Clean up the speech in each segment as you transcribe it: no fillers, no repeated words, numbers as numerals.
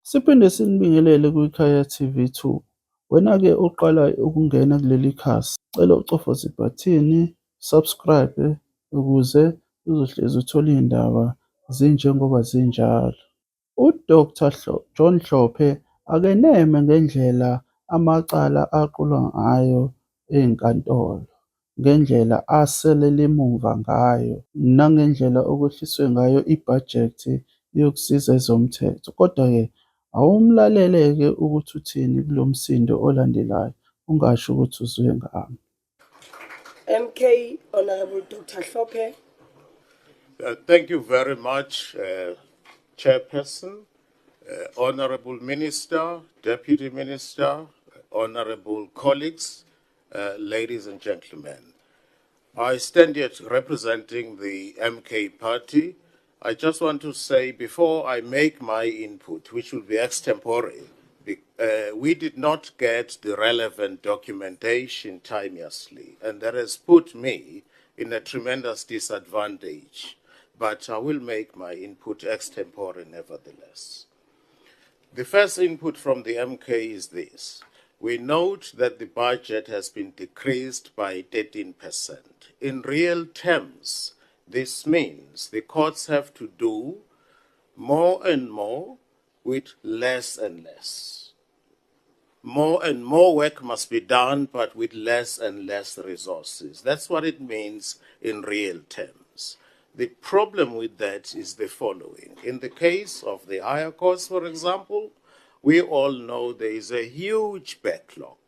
Siphinde sinibingelele kwikhaya TV2. Wena-ke oqala ukungena kuleli khasi, cela ucofoze ibhathini, subscribe ukuze uzohlezi uthola iy'ndaba zinjengoba zinjalo. UDr John Hlophe akeneme ngendlela amacala aqulwa ngayo enkantolo, ngendlela asalela emuva ngayo, nangendlela okwehliswe ngayo ibhajethi yokusiza ezomthetho. Kodwa-ke awumlalele-ke ukuthi uthini kulo msindo olandelayo, ungasho ukuthi uzwe ngami. MK, Honorable Dr. Hlophe. Thank you very much, Chairperson, Honorable Minister, Deputy Minister, Honorable colleagues, ladies and gentlemen. I stand here representing the MK party. I just want to say, before I make my input, which will be extempore, we did not get the relevant documentation timeously, and that has put me in a tremendous disadvantage. But I will make my input extempore nevertheless. The first input from the MK is this. We note that the budget has been decreased by 13%. In real terms, this means the courts have to do more and more with less and less. More and more work must be done, but with less and less resources. That's what it means in real terms. The problem with that is the following. In the case of the higher courts, for example, we all know there is a huge backlog.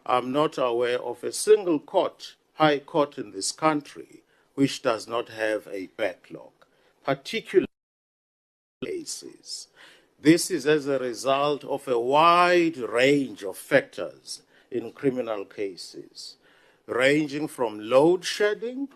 I'm not aware of a single court, high court in this country, which does not have a backlog, particularly cases. This is as a result of a wide range of factors in criminal cases, ranging from load shedding.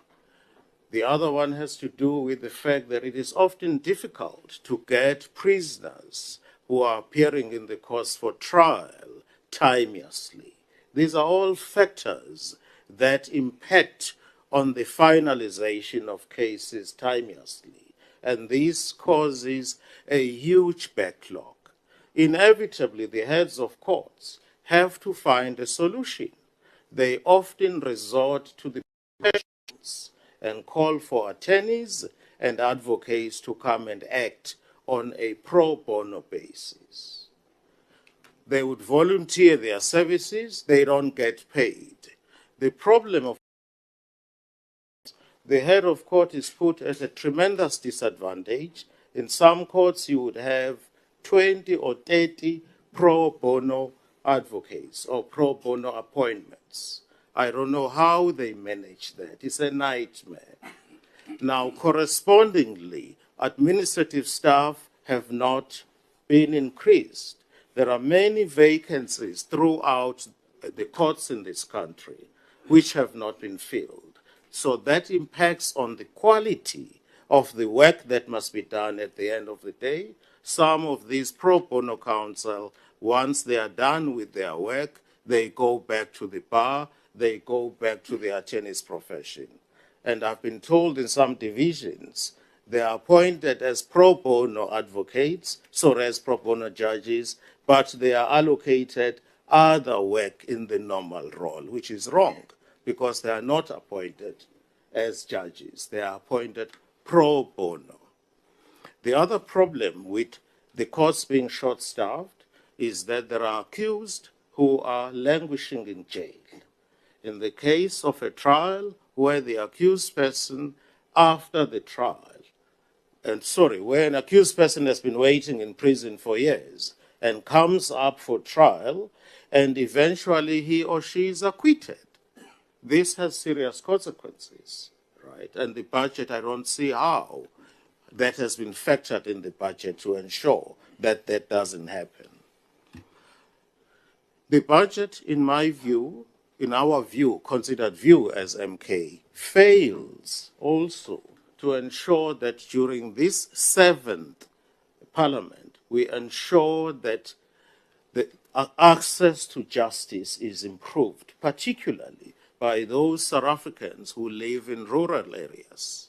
The other one has to do with the fact that it is often difficult to get prisoners who are appearing in the courts for trial timeously. These are all factors that impact on the finalization of cases timeously, and this causes a huge backlog. Inevitably, the heads of courts have to find a solution. They often resort to the professions and call for attorneys and advocates to come and act on a pro bono basis. They would volunteer their services, they don't get paid. The problem of the head of court is put at a tremendous disadvantage. In some courts, you would have 20 or 30 pro bono advocates or pro bono appointments. I don't know how they manage that. It's a nightmare. Now, correspondingly, administrative staff have not been increased. There are many vacancies throughout the courts in this country which have not been filled. So that impacts on the quality of the work that must be done at the end of the day. Some of these pro bono counsel, once they are done with their work, they go back to the bar, they go back to the attorney's profession. And I've been told in some divisions, they are appointed as pro bono advocates, so as pro bono judges, but they are allocated other work in the normal role, which is wrong, because they are not appointed as judges. They are appointed pro bono. The other problem with the courts being short-staffed is that there are accused who are languishing in jail. In the case of a trial where the accused person, after the trial, where an accused person has been waiting in prison for years and comes up for trial, and eventually he or she is acquitted. This has serious consequences, right? And the budget, I don't see how that has been factored in the budget to ensure that that doesn't happen. The budget, in my view, in our view, considered view as MK, fails also to ensure that during this 7th Parliament, we ensure that the access to justice is improved, particularly by those South Africans who live in rural areas.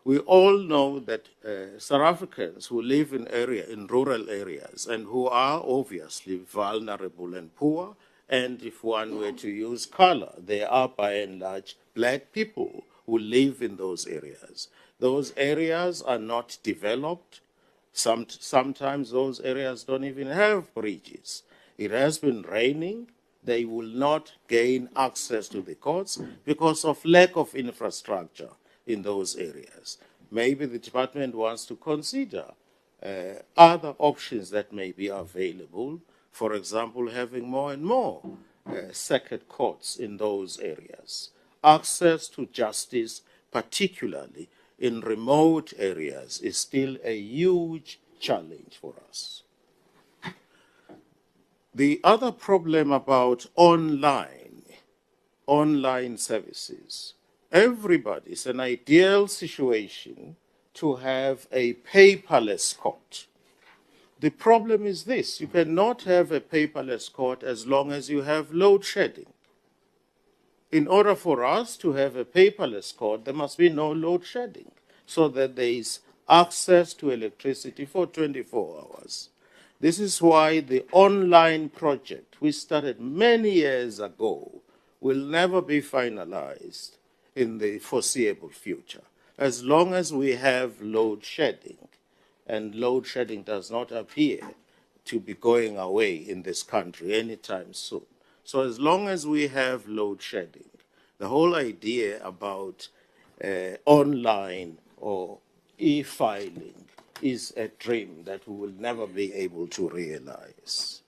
We all know that South Africans who live in rural areas and who are obviously vulnerable and poor, and if one were to use color, they are by and large black people who live in those areas. Those areas are not developed. Sometimes those areas don't even have bridges. It has been raining. They will not gain access to the courts because of lack of infrastructure in those areas. Maybe the department wants to consider other options that may be available. For example, having more and more circuit courts in those areas. Access to justice, particularly in remote areas, is still a huge challenge for us. The other problem about online services, it's an ideal situation to have a paperless court. The problem is this: you cannot have a paperless court as long as you have load shedding. In order for us to have a paperless court, there must be no load shedding, so that there is access to electricity for 24 hours. This is why the online project we started many years ago will never be finalized in the foreseeable future, as long as we have load shedding. And load shedding does not appear to be going away in this country anytime soon. So as long as we have load shedding, the whole idea about online or e-filing is a dream that we will never be able to realize.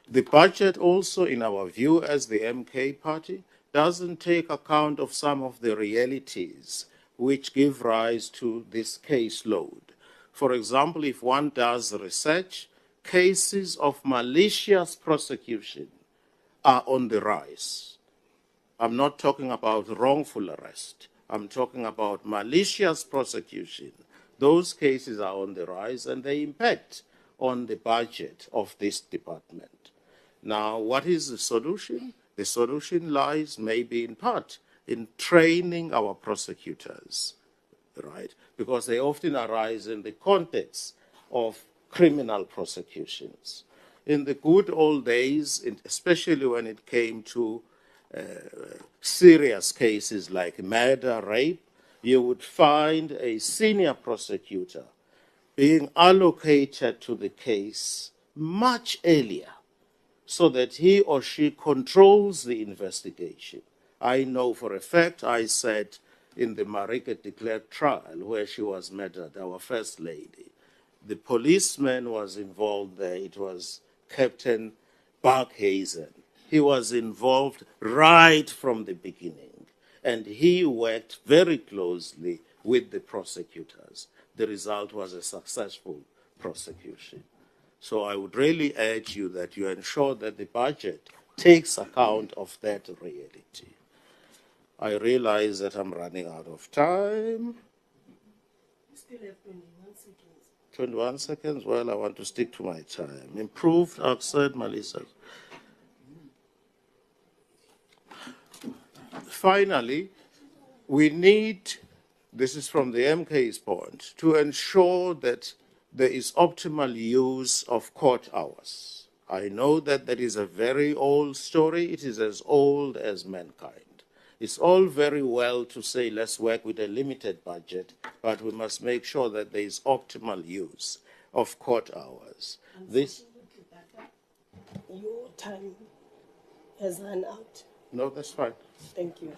The budget also, in our view as the MK party, doesn't take account of some of the realities which give rise to this caseload. For example, if one does research, cases of malicious prosecution are on the rise. I'm not talking about wrongful arrest. I'm talking about malicious prosecution. Those cases are on the rise and they impact on the budget of this department. Now, what is the solution? The solution lies maybe in part in training our prosecutors, right? Because they often arise in the context of criminal prosecutions. In the good old days, especially when it came to serious cases like murder, rape, you would find a senior prosecutor being allocated to the case much earlier, so that he or she controls the investigation. I know for a fact I sat in the Marike de Klerk trial where she was murdered, our first lady. The policeman was involved there. It was Captain Barkhazen. He was involved right from the beginning, and he worked very closely with the prosecutors. The result was a successful prosecution. So I would really urge you that you ensure that the budget takes account of that reality. I realize that I'm running out of time. You still have 21 seconds. 21 seconds? Well, I want to stick to my time. Improved oxide, Melissa. Finally, we need, this is from the MK's point, to ensure that there is optimal use of court hours. I know that that is a very old story. It is as old as mankind. It's all very well to say, let's work with a limited budget, but we must make sure that there is optimal use of court hours. Your time has run out. No, that's fine. Thank you.